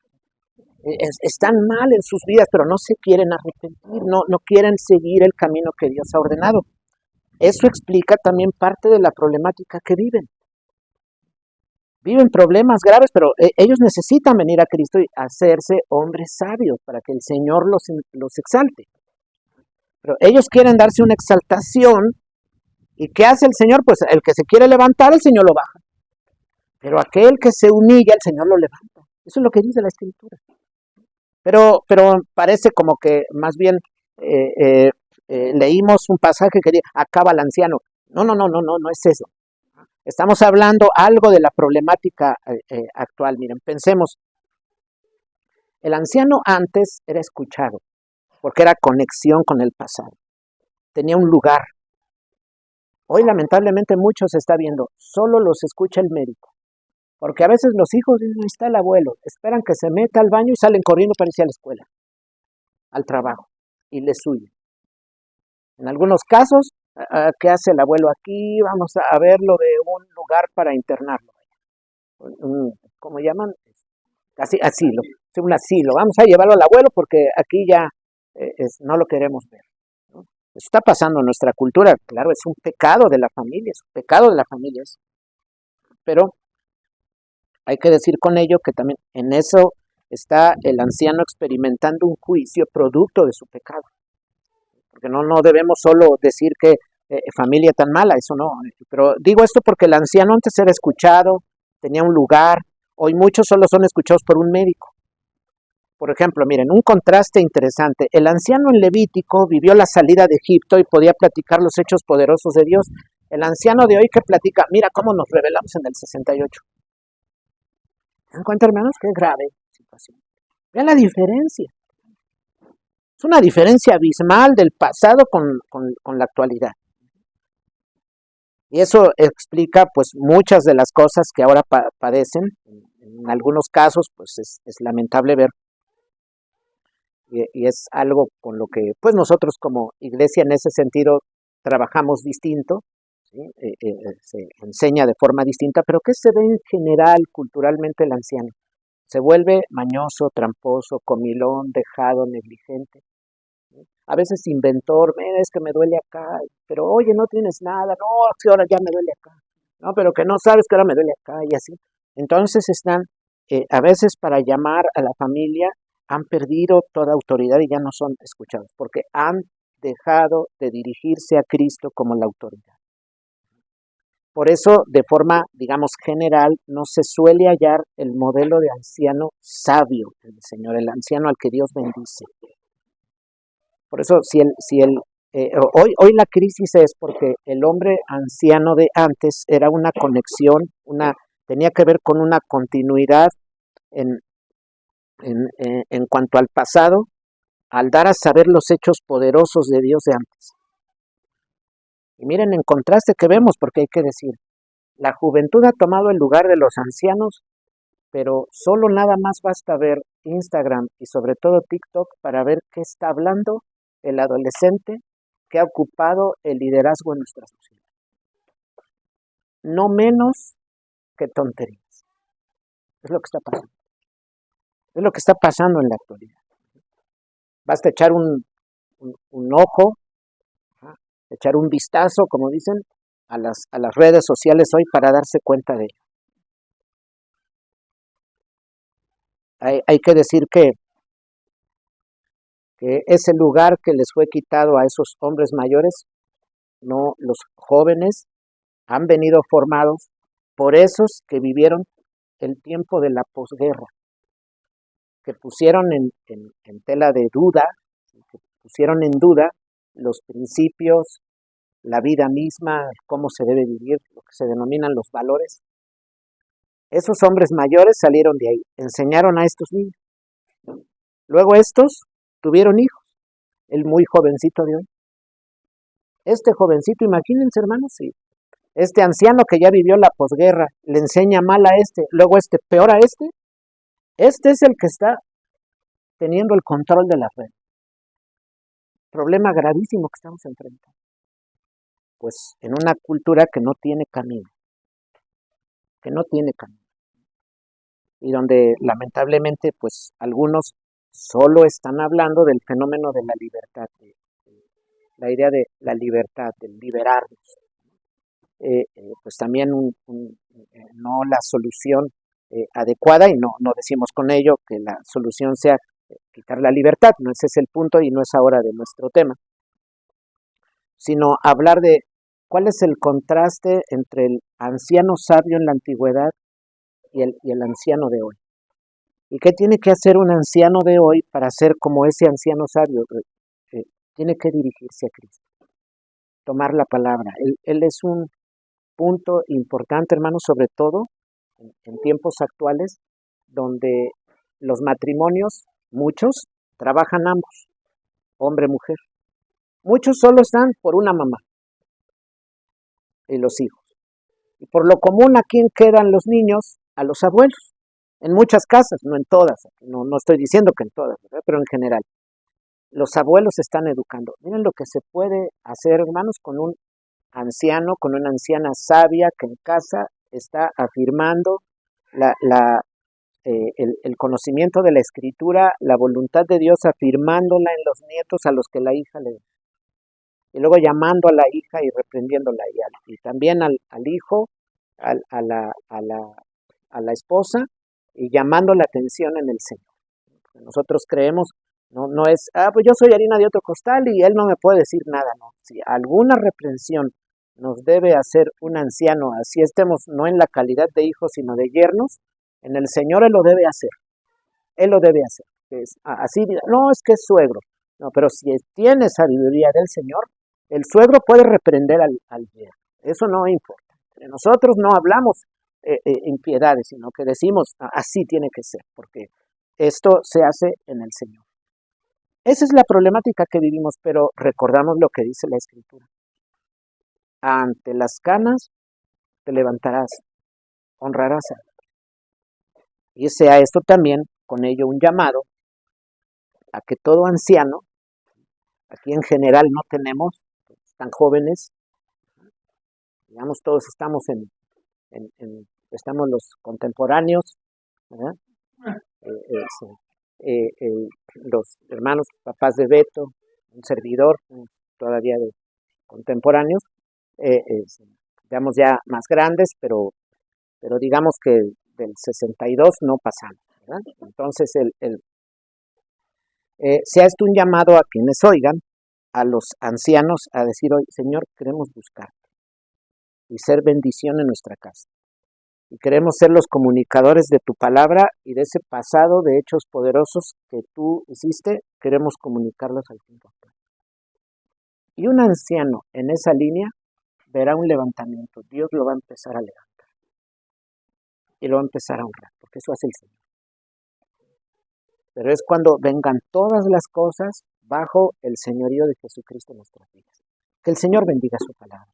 Están mal en sus vidas, pero no se quieren arrepentir, no quieren seguir el camino que Dios ha ordenado. Eso explica también parte de la problemática que viven. Viven problemas graves, pero ellos necesitan venir a Cristo y hacerse hombres sabios para que el Señor los exalte. Pero ellos quieren darse una exaltación, ¿y qué hace el Señor? Pues el que se quiere levantar, el Señor lo baja. Pero aquel que se humilla, el Señor lo levanta. Eso es lo que dice la Escritura. Pero parece como que más bien leímos un pasaje que dice, acaba el anciano. No es eso. Estamos hablando algo de la problemática actual. Miren, pensemos, el anciano antes era escuchado, porque era conexión con el pasado. Tenía un lugar. Hoy lamentablemente muchos se está viendo, solo los escucha el médico. Porque a veces los hijos dicen, ahí está el abuelo, esperan que se meta al baño y salen corriendo para irse a la escuela, al trabajo, y les huyen. En algunos casos, ¿qué hace el abuelo aquí? Vamos a verlo de un lugar para internarlo. ¿Cómo llaman? Casi asilo, un asilo. Vamos a llevarlo al abuelo porque aquí ya no lo queremos ver, ¿no? Eso está pasando en nuestra cultura, claro, es un pecado de la familia, es un pecado de la familia. Pero hay que decir con ello que también en eso está el anciano experimentando un juicio producto de su pecado. Porque no debemos solo decir que familia tan mala, eso no. Pero digo esto porque el anciano antes era escuchado, tenía un lugar, hoy muchos solo son escuchados por un médico. Por ejemplo, miren, un contraste interesante. El anciano en Levítico vivió la salida de Egipto y podía platicar los hechos poderosos de Dios. El anciano de hoy que platica, mira cómo nos rebelamos en el 68. ¿Se dan cuenta, hermanos? Qué grave situación. Vean la diferencia. Es una diferencia abismal del pasado con la actualidad. Y eso explica pues muchas de las cosas que ahora padecen. En algunos casos pues es lamentable ver y es algo con lo que pues nosotros como iglesia en ese sentido trabajamos distinto, ¿sí? Se enseña de forma distinta, pero ¿qué se ve en general culturalmente el anciano? Se vuelve mañoso, tramposo, comilón, dejado, negligente. A veces inventor, mira, es que me duele acá, pero oye, no tienes nada, no, si ahora ya me duele acá, no, pero que no sabes que ahora me duele acá y así. Entonces están, a veces para llamar a la familia, han perdido toda autoridad y ya no son escuchados, porque han dejado de dirigirse a Cristo como la autoridad. Por eso, de forma, digamos, general, no se suele hallar el modelo de anciano sabio, el Señor, el anciano al que Dios bendice. Por eso, hoy la crisis es porque el hombre anciano de antes era una conexión, tenía que ver con una continuidad en, en cuanto al pasado, al dar a saber los hechos poderosos de Dios de antes. Y miren, en contraste que vemos, porque hay que decir, la juventud ha tomado el lugar de los ancianos, pero solo nada más basta ver Instagram y sobre todo TikTok para ver qué está hablando el adolescente que ha ocupado el liderazgo en nuestra sociedad. No menos que tonterías. Es lo que está pasando. Es lo que está pasando en la actualidad. Basta echar un ojo, echar un vistazo, como dicen, a las redes sociales hoy para darse cuenta de ello. Hay que decir que ese lugar que les fue quitado a esos hombres mayores, no los jóvenes, han venido formados por esos que vivieron el tiempo de la posguerra, que pusieron en tela de duda, que pusieron en duda los principios, la vida misma, cómo se debe vivir, lo que se denominan los valores. Esos hombres mayores salieron de ahí, enseñaron a estos niños. Luego estos tuvieron hijos, el muy jovencito de hoy. Este jovencito, imagínense hermanos, sí, este anciano que ya vivió la posguerra le enseña mal a este, luego este peor a este. Este es el que está teniendo el control de la red. Problema gravísimo que estamos enfrentando. Pues en una cultura que no tiene camino, y donde lamentablemente pues algunos solo están hablando del fenómeno de la libertad, la idea de la libertad, del liberarnos. Pues también no la solución adecuada, y no decimos con ello que la solución sea quitar la libertad, no ese es el punto y no es ahora de nuestro tema, sino hablar de cuál es el contraste entre el anciano sabio en la antigüedad y el anciano de hoy. ¿Y qué tiene que hacer un anciano de hoy para ser como ese anciano sabio? Tiene que dirigirse a Cristo, tomar la palabra. Él es un punto importante, hermanos, sobre todo en tiempos actuales, donde los matrimonios, muchos, trabajan ambos, hombre-mujer. Muchos solo están por una mamá y los hijos. Y por lo común, ¿a quién quedan los niños? A los abuelos. En muchas casas, no en todas, no estoy diciendo que en todas, ¿verdad? Pero en general. Los abuelos están educando. Miren lo que se puede hacer, hermanos, con un anciano, con una anciana sabia que en casa está afirmando el conocimiento de la escritura, la voluntad de Dios afirmándola en los nietos a los que la hija le da. Y luego llamando a la hija y reprendiéndola y también al hijo, a la esposa y llamando la atención en el Señor. Nosotros creemos, no es, pues yo soy harina de otro costal y él no me puede decir nada, no. Si alguna reprensión nos debe hacer un anciano, así estemos no en la calidad de hijos, sino de yernos, en el Señor él lo debe hacer. Él lo debe hacer. Así, no es que es suegro. No, pero si tiene sabiduría del Señor, el suegro puede reprender al yerno. Eso no importa. Nosotros no hablamos impiedades, sino que decimos, así tiene que ser, porque esto se hace en el Señor. Esa es la problemática que vivimos, pero recordamos lo que dice la Escritura. ante las canas te levantarás, honrarás a Dios. Y sea esto también con ello un llamado a que todo anciano, aquí en general no tenemos tan jóvenes, digamos todos estamos estamos los contemporáneos, ¿verdad? Sí. Los hermanos papás de Beto, un servidor, todavía de contemporáneos, digamos ya más grandes, pero digamos que del 62 no pasamos, ¿verdad? Entonces, sea esto un llamado a quienes oigan, a los ancianos, a decir, hoy, Señor, queremos buscarte y ser bendición en nuestra casa. Y queremos ser los comunicadores de tu palabra y de ese pasado de hechos poderosos que tú hiciste, queremos comunicarlos al tiempo actual. Y un anciano en esa línea verá un levantamiento. Dios lo va a empezar a levantar. Y lo va a empezar a honrar, porque eso hace el Señor. Pero es cuando vengan todas las cosas bajo el señorío de Jesucristo en nuestras vidas. Que el Señor bendiga su palabra.